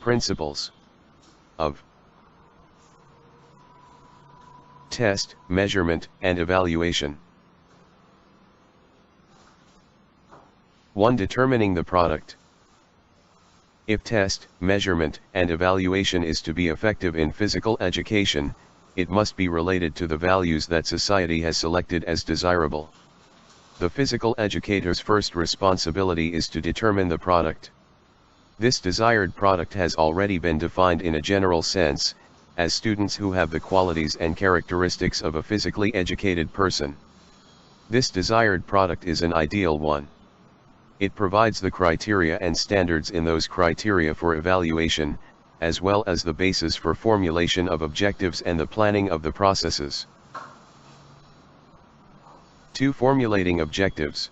Principles of test, measurement, and evaluation. 1. Determining the product. If test, measurement, and evaluation is to be effective in physical education, it must be related to the values that society has selected as desirable. The physical educator's first responsibility is to determine the product. This desired product has already been defined in a general sense, as students who have the qualities and characteristics of a physically educated person. This desired product is an ideal one. It provides the criteria and standards in those criteria for evaluation, as well as the basis for formulation of objectives and the planning of the processes. 2. Formulating objectives.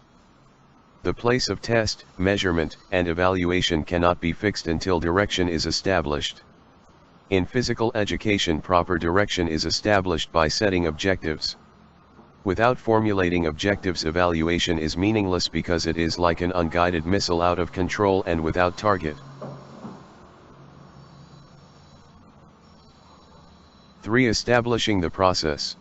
The place of test, measurement, and evaluation cannot be fixed until direction is established. In physical education, proper direction is established by setting objectives. Without formulating objectives, evaluation is meaningless because it is like an unguided missile out of control and without target. 3. Establishing the process.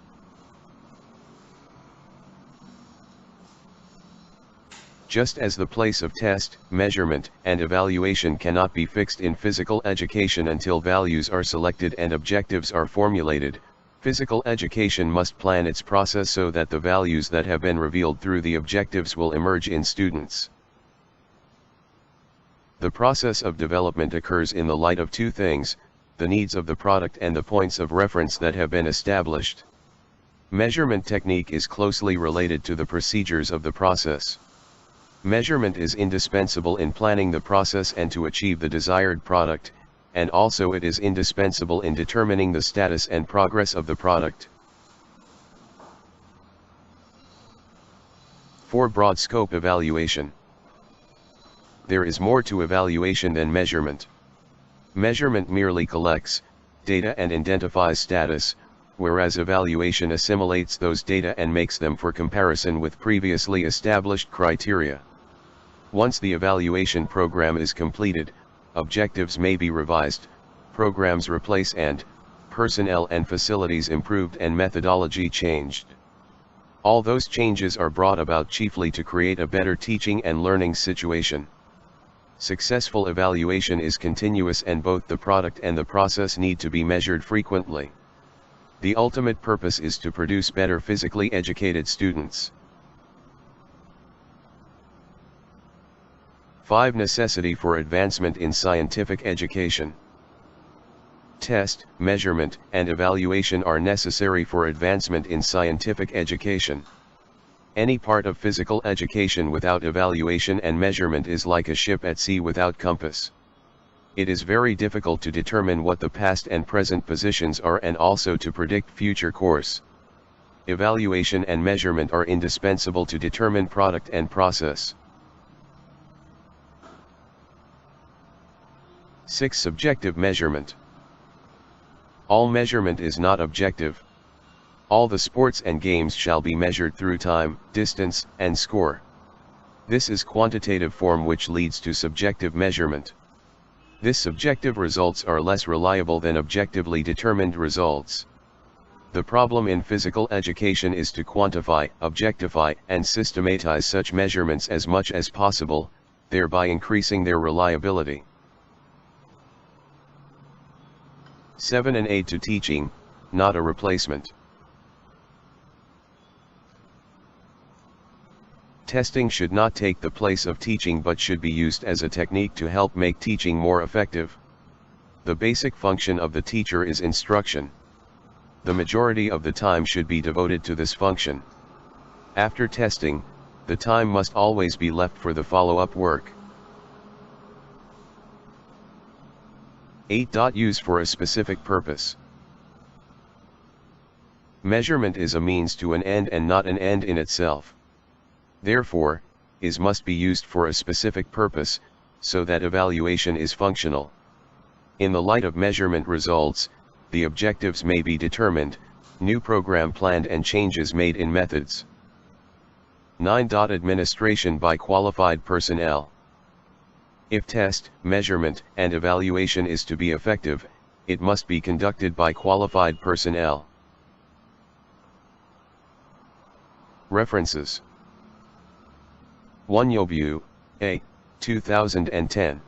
Just as the place of test, measurement, and evaluation cannot be fixed in physical education until values are selected and objectives are formulated, physical education must plan its process so that the values that have been revealed through the objectives will emerge in students. The process of development occurs in the light of two things: the needs of the product and the points of reference that have been established. Measurement technique is closely related to the procedures of the process. Measurement is indispensable in planning the process and to achieve the desired product, and also it is indispensable in determining the status and progress of the product. 4. Broad scope evaluation. There is more to evaluation than measurement. Measurement merely collects data and identifies status, whereas evaluation assimilates those data and makes them for comparison with previously established criteria. Once the evaluation program is completed, objectives may be revised, programs replaced, and personnel and facilities improved and methodology changed. All those changes are brought about chiefly to create a better teaching and learning situation. Successful evaluation is continuous and both the product and the process need to be measured frequently. The ultimate purpose is to produce better physically educated students. 5. Necessity for advancement in scientific education. Test, measurement, and evaluation are necessary for advancement in scientific education. Any part of physical education without evaluation and measurement is like a ship at sea without compass. It is very difficult to determine what the past and present positions are and also to predict future course. Evaluation and measurement are indispensable to determine product and process. 6. Subjective measurement. All measurement is not objective. All the sports and games shall be measured through time, distance, and score. This is quantitative form which leads to subjective measurement. This subjective results are less reliable than objectively determined results. The problem in physical education is to quantify, objectify, and systematize such measurements as much as possible, thereby increasing their reliability. 7. An aid to teaching, not a replacement. Testing should not take the place of teaching but should be used as a technique to help make teaching more effective. The basic function of the teacher is instruction. The majority of the time should be devoted to this function. After testing, the time must always be left for the follow-up work. 8. Use for a specific purpose. Measurement is a means to an end and not an end in itself. Therefore, is must be used for a specific purpose, so that evaluation is functional. In the light of measurement results, the objectives may be determined, new program planned and changes made in methods. 9. Administration by qualified personnel. If test, measurement, and evaluation is to be effective, it must be conducted by qualified personnel. References: Wanyobu, A. 2010.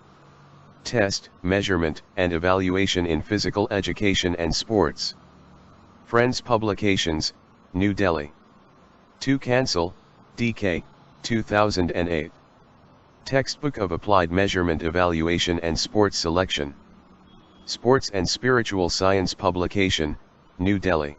Test, Measurement, and Evaluation in Physical Education and Sports. Friends Publications, New Delhi. To Cancel, D.K., 2008. Textbook of Applied Measurement Evaluation and Sports Selection. Sports and Spiritual Science Publication, New Delhi.